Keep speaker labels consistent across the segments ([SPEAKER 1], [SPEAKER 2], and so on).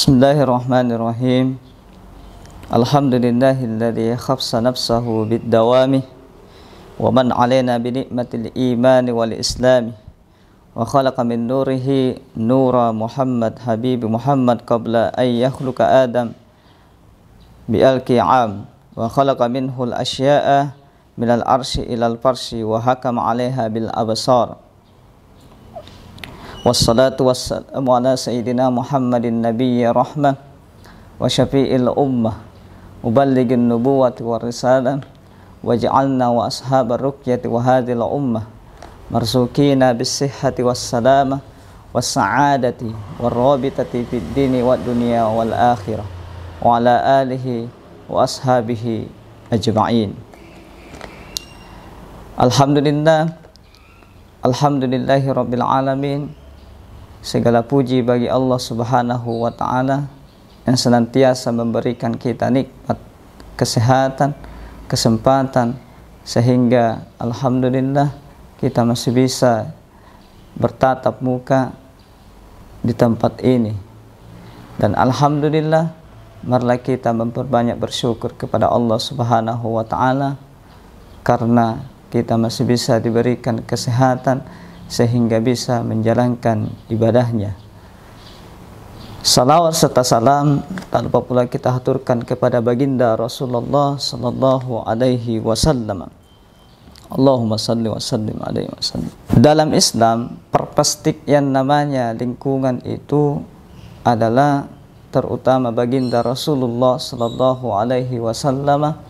[SPEAKER 1] Bismillahirrahmanirrahim. Alhamdulillahilladzi khassa nafsahu bid-dawami wa man 'alaina bi ni'matil imani wal islami wa khalaqa min nurihi nura Muhammad habibi Muhammad qabla an yakhluqa Adam bi al-qi'am wa khalaqa minhu al-asya'a minal arsy ilal farsy wa hakama 'alaiha bil absar. Wassalatu wassalamu ala sayyidina Muhammadin nabiyyi rahmah wa syafi'il ummah muballighin nubuwati war risalah waj'alna wa ashabar ruqyati wa hadhil ummah marzukina bis sihhati was salamah was sa'adati war rabitati fid dini wad dunya wal akhirah wa ala alihi wa ashabihi ajma'in. Alhamdulillahi rabbil alamin. Segala puji bagi Allah Subhanahu wa ta'ala yang senantiasa memberikan kita nikmat kesehatan, kesempatan, sehingga alhamdulillah kita masih bisa bertatap muka di tempat ini. Dan alhamdulillah marilah kita memperbanyak bersyukur kepada Allah Subhanahu wa ta'ala karena kita masih bisa diberikan kesehatan sehingga bisa menjalankan ibadahnya. Salawat serta salam tak lupa pula kita haturkan kepada baginda Rasulullah sallallahu alaihi wasallam. Allahumma salli wa sallim alaihi wasallam. Dalam Islam, perpestik yang namanya lingkungan itu adalah terutama baginda Rasulullah sallallahu alaihi wasallam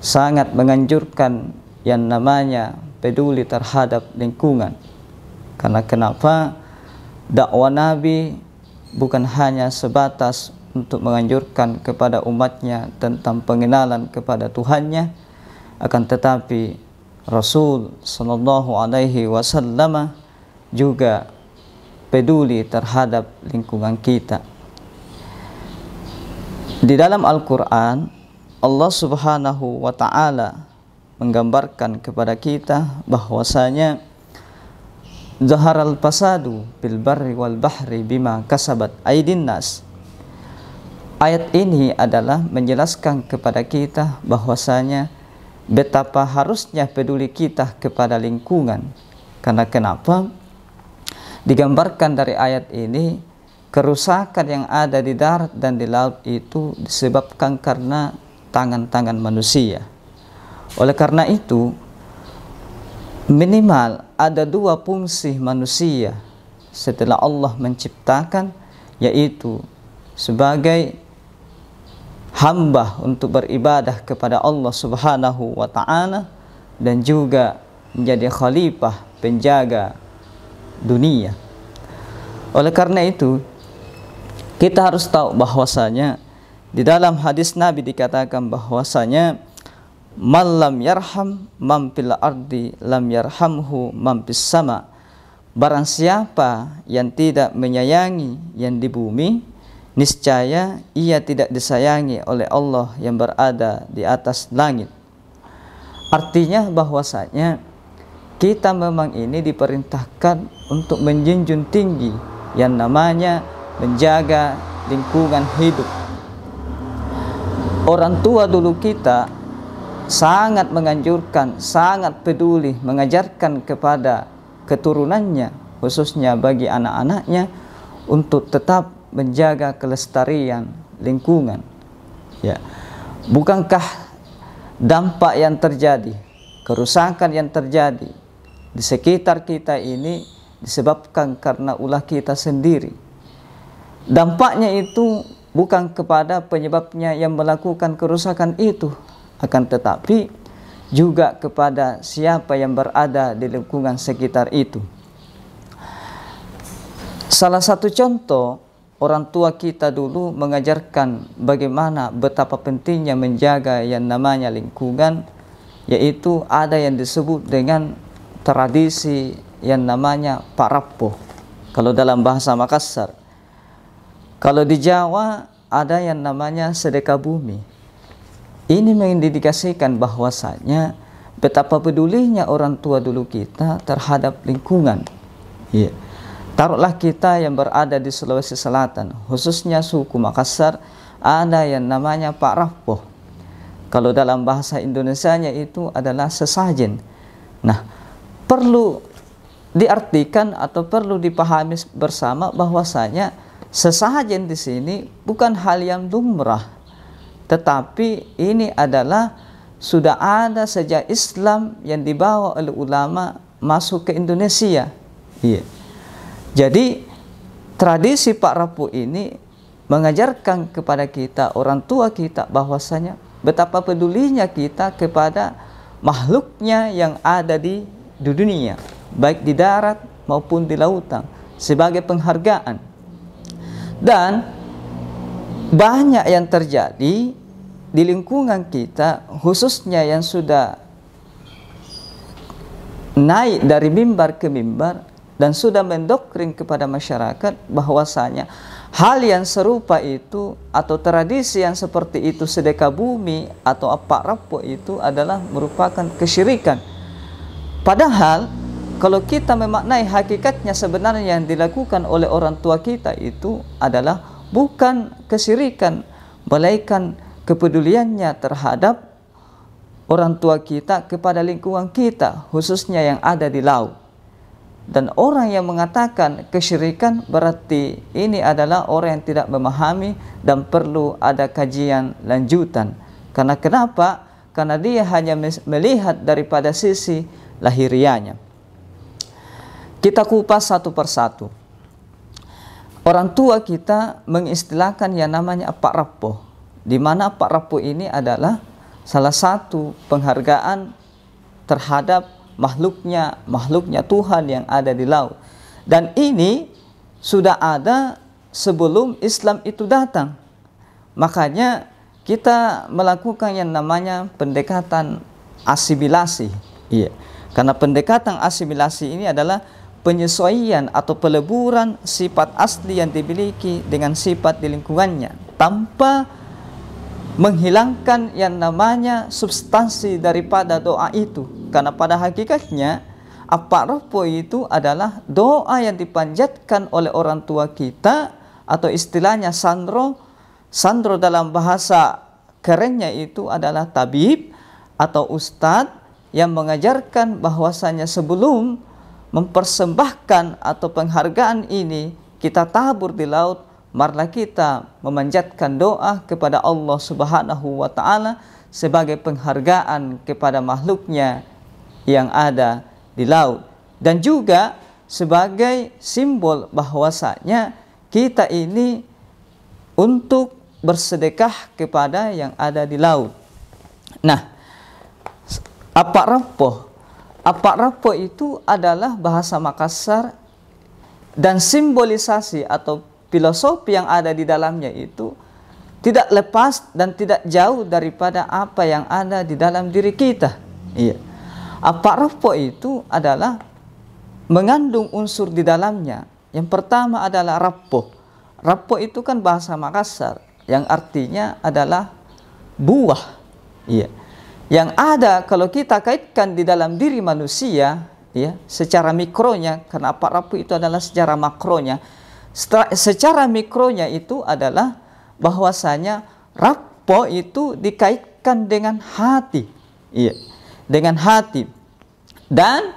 [SPEAKER 1] sangat menganjurkan yang namanya peduli terhadap lingkungan. Karena kenapa? Dakwah Nabi bukan hanya sebatas untuk menganjurkan kepada umatnya tentang pengenalan kepada Tuhannya, akan tetapi Rasul sallallahu alaihi wasallam juga peduli terhadap lingkungan kita. Di dalam Al-Quran, Allah Subhanahu wa ta'ala menggambarkan kepada kita bahwasanya zaharal fasadu bil barri wal bahri bima kasabat aydin nas. Ayat ini adalah menjelaskan kepada kita bahwasanya betapa harusnya peduli kita kepada lingkungan. Karena kenapa? Digambarkan dari ayat ini kerusakan yang ada di darat dan di laut itu disebabkan karena tangan-tangan manusia. Oleh karena itu minimal ada dua fungsi manusia setelah Allah menciptakan, yaitu sebagai hamba untuk beribadah kepada Allah Subhanahu wa ta'ala dan juga menjadi khalifah penjaga dunia. Oleh karena itu kita harus tahu bahwasanya di dalam hadis Nabi dikatakan bahwasanya man lam yarham man fil ardi lam yarhamhu man fis sama. Barang siapa yang tidak menyayangi yang di bumi, niscaya ia tidak disayangi oleh Allah yang berada di atas langit. Artinya bahwasanya kita memang ini diperintahkan untuk menjunjung tinggi yang namanya menjaga lingkungan hidup. Orang tua dulu kita sangat menganjurkan, sangat peduli mengajarkan kepada keturunannya, khususnya bagi anak-anaknya, untuk tetap menjaga kelestarian lingkungan. Ya, bukankah dampak yang terjadi, kerusakan yang terjadi di sekitar kita ini disebabkan karena ulah kita sendiri? Dampaknya itu bukan kepada penyebabnya yang melakukan kerusakan itu, akan tetapi juga kepada siapa yang berada di lingkungan sekitar itu. Salah satu contoh, orang tua kita dulu mengajarkan bagaimana betapa pentingnya menjaga yang namanya lingkungan, yaitu ada yang disebut dengan tradisi yang namanya parapo kalau dalam bahasa Makassar. Kalau di Jawa ada yang namanya sedekah bumi. Ini mengindikasikan bahwasanya betapa pedulinya orang tua dulu kita terhadap lingkungan. Ya. Taruhlah kita yang berada di Sulawesi Selatan, khususnya suku Makassar, ada yang namanya Pak Rapoh. Kalau dalam bahasa Indonesianya itu adalah sesajen. Nah, perlu diartikan atau perlu dipahami bersama bahwasanya sesajen di sini bukan hal yang lumrah, tetapi ini adalah sudah ada sejak Islam yang dibawa oleh ulama masuk ke Indonesia. Iya. Jadi tradisi Pak Rapoh ini mengajarkan kepada kita, orang tua kita, bahwasanya betapa pedulinya kita kepada makhluknya yang ada di dunia, baik di darat maupun di lautan, sebagai penghargaan. Dan banyak yang terjadi di lingkungan kita, khususnya yang sudah naik dari mimbar ke mimbar dan sudah mendoktrin kepada masyarakat bahwasanya hal yang serupa itu atau tradisi yang seperti itu, sedekah bumi atau Pak Rapoh, itu adalah merupakan kesyirikan. Padahal kalau kita memaknai hakikatnya, sebenarnya yang dilakukan oleh orang tua kita itu adalah bukan kesyirikan, melainkan kepeduliannya terhadap orang tua kita kepada lingkungan kita, khususnya yang ada di laut. Dan orang yang mengatakan kesyirikan berarti ini adalah orang yang tidak memahami dan perlu ada kajian lanjutan. Karena kenapa? Karena dia hanya melihat daripada sisi lahirianya. Kita kupas satu persatu. Orang tua kita mengistilahkan yang namanya Pak Rapoh, di mana Pak Rapoh ini adalah salah satu penghargaan terhadap makhluknya Tuhan yang ada di laut. Dan ini sudah ada sebelum Islam itu datang. Makanya kita melakukan yang namanya pendekatan asimilasi. Iya. Karena pendekatan asimilasi ini adalah penyesuaian atau peleburan sifat asli yang dimiliki dengan sifat di lingkungannya, tanpa menghilangkan yang namanya substansi daripada doa itu. Karena pada hakikatnya Pak Rapoh itu adalah doa yang dipanjatkan oleh orang tua kita, atau istilahnya sandro. Sandro dalam bahasa kerennya itu adalah tabib atau ustadz yang mengajarkan bahwasanya sebelum mempersembahkan atau penghargaan ini kita tabur di laut, marilah kita memanjatkan doa kepada Allah Subhanahu wa Ta'ala sebagai penghargaan kepada makhluknya yang ada di laut, dan juga sebagai simbol bahwasanya kita ini untuk bersedekah kepada yang ada di laut. Nah, Pak Rapoh itu adalah bahasa Makassar, dan simbolisasi atau filosofi yang ada di dalamnya itu tidak lepas dan tidak jauh daripada apa yang ada di dalam diri kita. Iya. Pak Rapoh itu adalah mengandung unsur di dalamnya. Yang pertama adalah rapoh. Rapoh itu kan bahasa Makassar yang artinya adalah buah. Iya. Yang ada kalau kita kaitkan di dalam diri manusia, ya, secara mikronya, karena Pak Rapoh itu adalah secara makronya. Secara mikronya itu adalah bahwasanya rapoh itu dikaitkan dengan hati. Iya, dengan hati. Dan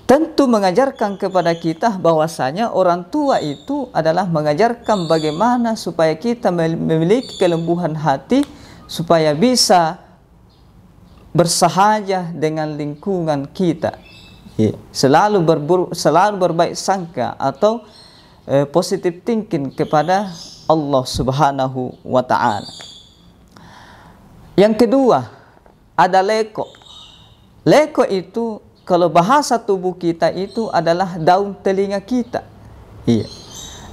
[SPEAKER 1] tentu mengajarkan kepada kita bahwasanya orang tua itu adalah mengajarkan bagaimana supaya kita memiliki kelembuhan hati, supaya bisa bersahaja dengan lingkungan kita. Ya. Selalu berbaik sangka atau positive thinking kepada Allah Subhanahu wa Ta'ala. Yang kedua ada leko. Leko itu kalau bahasa tubuh kita itu adalah daun telinga kita. Iya.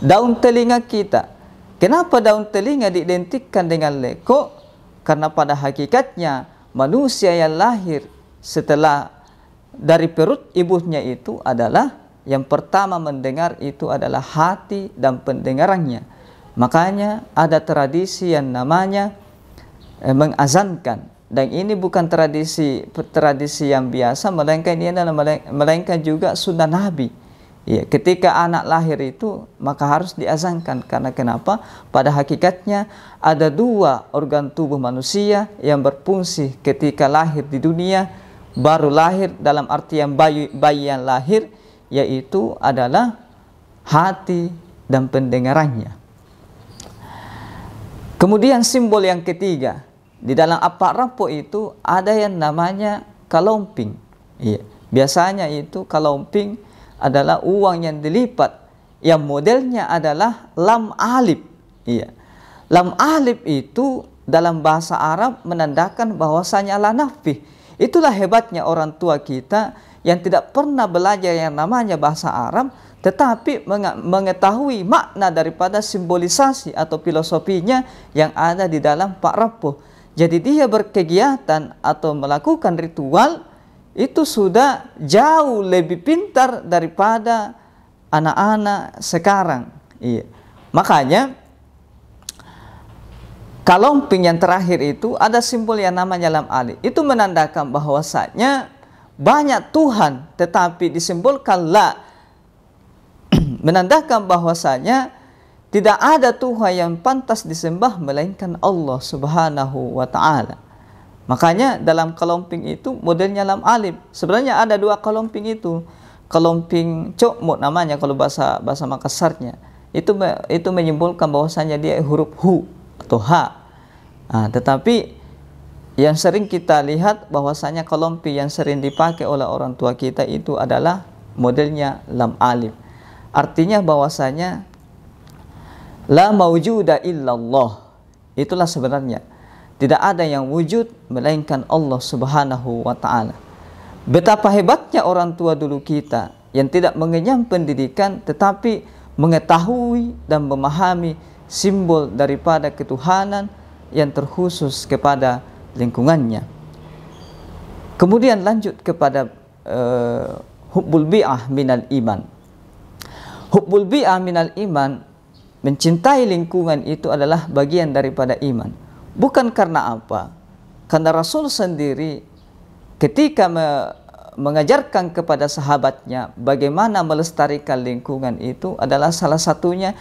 [SPEAKER 1] Daun telinga kita. Kenapa daun telinga diidentikan dengan leko? Karena pada hakikatnya manusia yang lahir setelah dari perut ibunya itu adalah yang pertama mendengar itu adalah hati dan pendengarannya. Makanya ada tradisi yang namanya mengazankan. Dan ini bukan tradisi yang biasa, melainkan ini adalah melainkan juga sunnah Nabi. Ya, ketika anak lahir itu maka harus diazankan, karena kenapa? Pada hakikatnya ada dua organ tubuh manusia yang berfungsi ketika lahir di dunia, baru lahir dalam artian bayi yang lahir, yaitu adalah hati dan pendengarannya. Kemudian simbol yang ketiga, di dalam apa rapo itu ada yang namanya kalomping. Iya, biasanya itu kalomping adalah uang yang dilipat, yang modelnya adalah lam alif. Iya. Lam alif itu dalam bahasa Arab menandakan bahwasanya la nafih. Itulah hebatnya orang tua kita yang tidak pernah belajar yang namanya bahasa Arab, tetapi mengetahui makna daripada simbolisasi atau filosofinya yang ada di dalam Pak Rapuh. Jadi dia berkegiatan atau melakukan ritual itu sudah jauh lebih pintar daripada anak-anak sekarang. Iya. Makanya kalomping yang terakhir itu ada simbol yang namanya lam alif. Itu menandakan bahwasanya banyak Tuhan, tetapi disimbolkan la, menandakan bahwasanya tidak ada Tuhan yang pantas disembah melainkan Allah Subhanahu wa Ta'ala. Makanya dalam kalomping itu modelnya lam alif. Sebenarnya ada dua kalomping itu. Kalomping cokmot namanya kalau bahasa Makassarnya. Itu menyimbolkan bahwasanya dia huruf hu atau ha. Nah, tetapi yang sering kita lihat bahwasanya kalomping yang sering dipakai oleh orang tua kita itu adalah modelnya lam alif. Artinya bahwasanya la maujuda illallah. Itulah sebenarnya. Tidak ada yang wujud melainkan Allah Subhanahu wa Ta'ala. Betapa hebatnya orang tua dulu kita yang tidak mengenyam pendidikan tetapi mengetahui dan memahami simbol daripada ketuhanan yang terkhusus kepada lingkungannya. Kemudian lanjut kepada hubbul bi'ah minal iman. Hubbul bi'ah minal iman, mencintai lingkungan itu adalah bagian daripada iman. Bukan karena apa? Karena Rasul sendiri ketika mengajarkan kepada sahabatnya bagaimana melestarikan lingkungan itu adalah salah satunya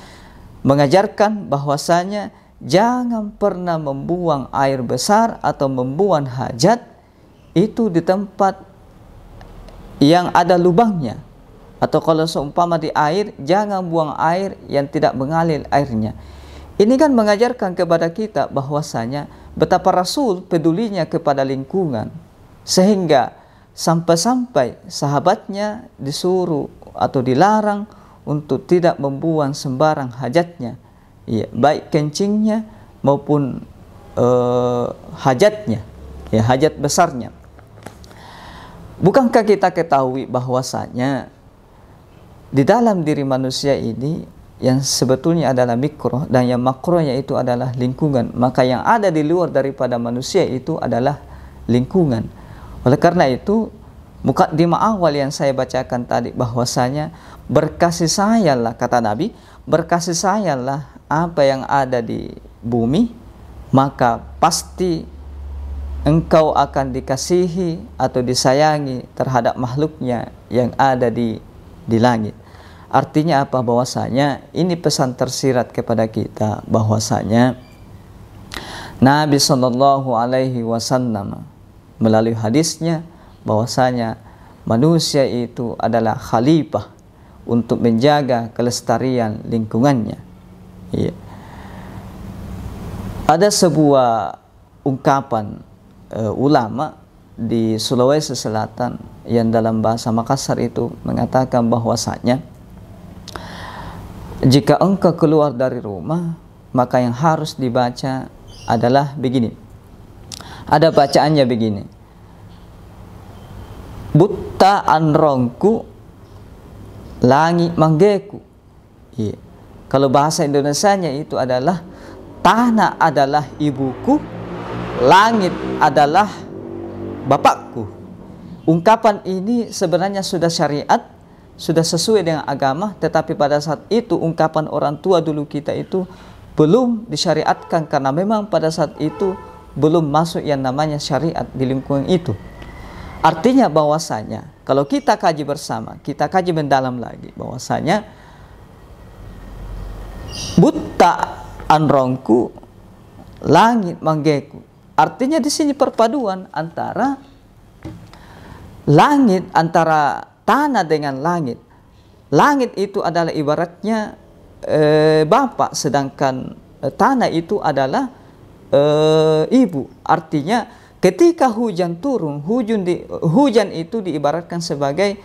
[SPEAKER 1] mengajarkan bahwasanya jangan pernah membuang air besar atau membuang hajat itu di tempat yang ada lubangnya. Atau kalau seumpama di air, jangan buang air yang tidak mengalir airnya. Ini kan mengajarkan kepada kita bahwasanya betapa Rasul pedulinya kepada lingkungan, sehingga sampai-sampai sahabatnya disuruh atau dilarang untuk tidak membuang sembarang hajatnya, ya, baik kencingnya maupun hajatnya, ya, hajat besarnya. Bukankah kita ketahui bahwasanya di dalam diri manusia ini yang sebetulnya adalah mikro dan yang makronya itu adalah lingkungan, maka yang ada di luar daripada manusia itu adalah lingkungan. Oleh karena itu, mukaddimah awal yang saya bacakan tadi bahwasanya berkasih sayanglah, kata Nabi, berkasih sayanglah apa yang ada di bumi, maka pasti engkau akan dikasihi atau disayangi terhadap makhluknya yang ada di langit. Artinya apa? Bahwasanya ini pesan tersirat kepada kita bahwasanya Nabi Shallallahu Alaihi Wasallam melalui hadisnya bahwasanya manusia itu adalah khalifah untuk menjaga kelestarian lingkungannya. Iya. Ada sebuah ungkapan ulama di Sulawesi Selatan yang dalam bahasa Makassar itu mengatakan bahwasanya jika engkau keluar dari rumah, maka yang harus dibaca adalah begini. Ada bacaannya begini. Butta anrongku, langit manggeku. Iya. Kalau bahasa Indonesianya itu adalah tanah adalah ibuku, langit adalah bapakku. Ungkapan ini sebenarnya sudah syariat, sudah sesuai dengan agama, tetapi pada saat itu ungkapan orang tua dulu kita itu belum disyariatkan karena memang pada saat itu belum masuk yang namanya syariat di lingkungan itu. Artinya bahwasanya kalau kita kaji bersama, kita kaji mendalam lagi bahwasanya buta anrongku, langit manggeku. Artinya di sini perpaduan antara langit, antara tanah dengan langit. Langit itu adalah ibaratnya bapak, sedangkan tanah itu adalah ibu. Artinya ketika hujan turun, hujan itu diibaratkan sebagai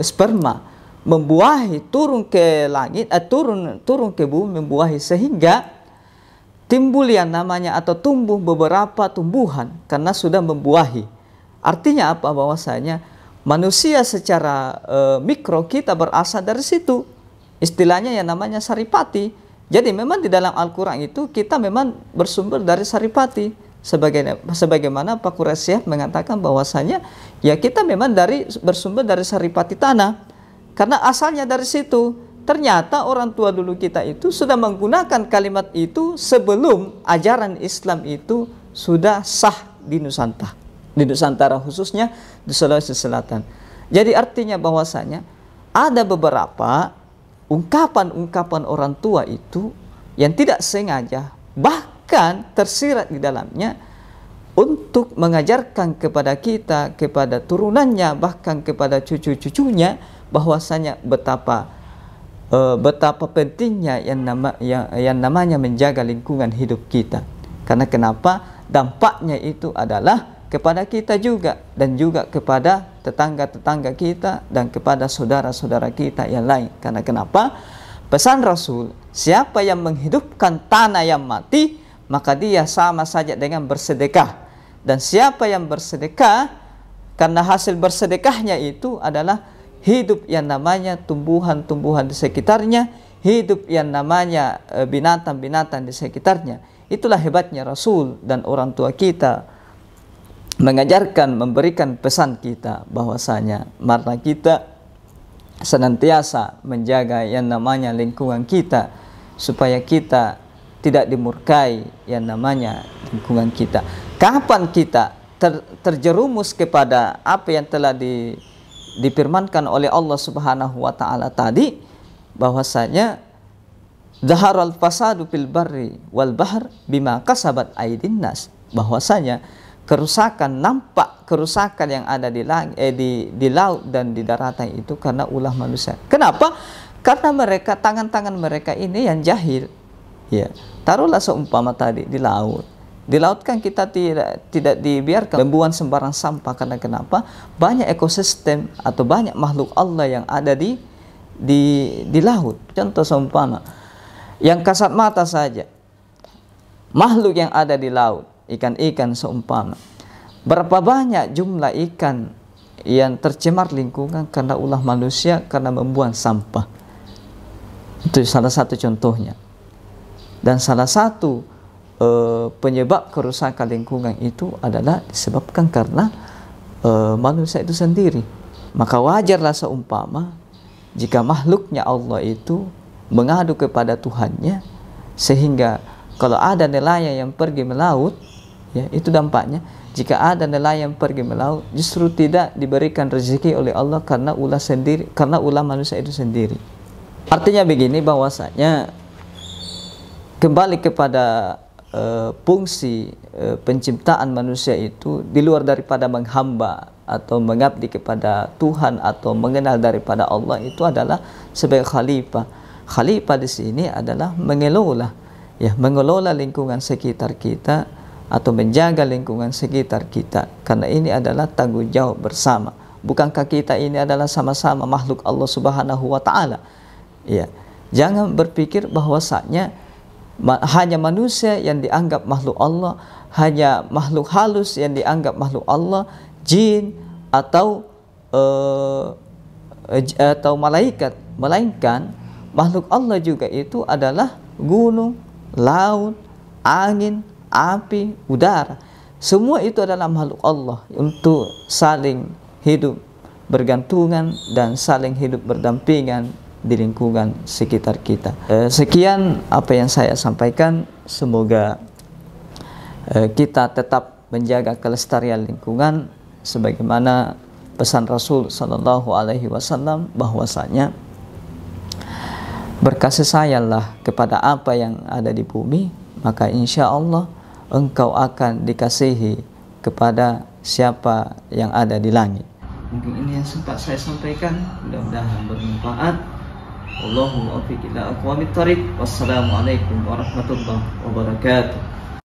[SPEAKER 1] sperma, membuahi, turun ke langit, turun ke bumi, membuahi, sehingga timbul yang namanya atau tumbuh beberapa tumbuhan karena sudah membuahi. Artinya apa? Bahwasanya manusia secara mikro kita berasal dari situ. Istilahnya yang namanya saripati. Jadi memang di dalam Al-Quran itu kita memang bersumber dari saripati. Sebagaimana Pak Quraisyah mengatakan bahwasanya ya kita memang bersumber dari saripati tanah. Karena asalnya dari situ. Ternyata orang tua dulu kita itu sudah menggunakan kalimat itu sebelum ajaran Islam itu sudah sah di Nusantara. Di Nusantara khususnya di Sulawesi Selatan. Jadi artinya bahwasanya ada beberapa ungkapan-ungkapan orang tua itu yang tidak sengaja bahkan tersirat di dalamnya untuk mengajarkan kepada kita, kepada turunannya, bahkan kepada cucu-cucunya bahwasanya betapa pentingnya yang namanya menjaga lingkungan hidup kita. Karena kenapa? Dampaknya itu adalah kepada kita juga dan juga kepada tetangga-tetangga kita dan kepada saudara-saudara kita yang lain. Karena kenapa? Pesan Rasul, siapa yang menghidupkan tanah yang mati, maka dia sama saja dengan bersedekah. Dan siapa yang bersedekah, karena hasil bersedekahnya itu adalah hidup yang namanya tumbuhan-tumbuhan di sekitarnya, hidup yang namanya binatang-binatang di sekitarnya. Itulah hebatnya Rasul dan orang tua kita mengajarkan, memberikan pesan kita bahwasanya marilah kita senantiasa menjaga yang namanya lingkungan kita supaya kita tidak dimurkai yang namanya lingkungan kita. Kapan kita terjerumus kepada apa yang telah difirmankan oleh Allah Subhanahu wa taala tadi bahwasanya zaharal fasadu fil barri wal bahr bima kasabat aydin nas, bahwasanya kerusakan, nampak kerusakan yang ada di laut dan di daratan itu karena ulah manusia. Kenapa? Karena mereka, tangan-tangan mereka ini yang jahil. Ya, taruhlah seumpama tadi di laut. Di laut kan kita tidak dibiarkan membuang sembarang sampah. Karena kenapa? Banyak ekosistem atau banyak makhluk Allah yang ada di laut. Contoh seumpama yang kasat mata saja, makhluk yang ada di laut, ikan-ikan seumpama, berapa banyak jumlah ikan yang tercemar lingkungan karena ulah manusia, karena membuang sampah. Itu salah satu contohnya. Dan salah satu penyebab kerusakan lingkungan itu adalah disebabkan karena manusia itu sendiri. Maka wajarlah seumpama jika makhluknya Allah itu mengadu kepada Tuhannya, sehingga kalau ada nelayan yang pergi melaut, ya, itu dampaknya. Jika ada nelayan pergi melaut, justru tidak diberikan rezeki oleh Allah karena ulah sendiri, karena ulah manusia itu sendiri. Artinya begini, bahwasanya kembali kepada fungsi penciptaan manusia itu di luar daripada menghamba atau mengabdi kepada Tuhan atau mengenal daripada Allah, itu adalah sebagai khalifah. Khalifah di sini adalah mengelola, ya, mengelola lingkungan sekitar kita atau menjaga lingkungan sekitar kita, karena ini adalah tanggung jawab bersama. Bukankah kita ini adalah sama-sama makhluk Allah Subhanahu wa taala? Ya, jangan berpikir bahwasanya hanya manusia yang dianggap makhluk Allah, hanya makhluk halus yang dianggap makhluk Allah, jin atau malaikat, melainkan makhluk Allah juga itu adalah gunung, laut, angin, api, udara. Semua itu adalah makhluk Allah untuk saling hidup bergantungan dan saling hidup berdampingan di lingkungan sekitar kita. Sekian apa yang saya sampaikan. Semoga kita tetap menjaga kelestarian lingkungan sebagaimana pesan Rasul sallallahu alaihi wasallam bahwasanya berkasih sayanglah kepada apa yang ada di bumi, maka insya Allah engkau akan dikasihi kepada siapa yang ada di langit. Mungkin ini yang sempat saya sampaikan, mudah-mudahan bermanfaat. Wallahu muwaffiq ila aqwamit thoriq. Wassalamualaikum warahmatullahi wabarakatuh.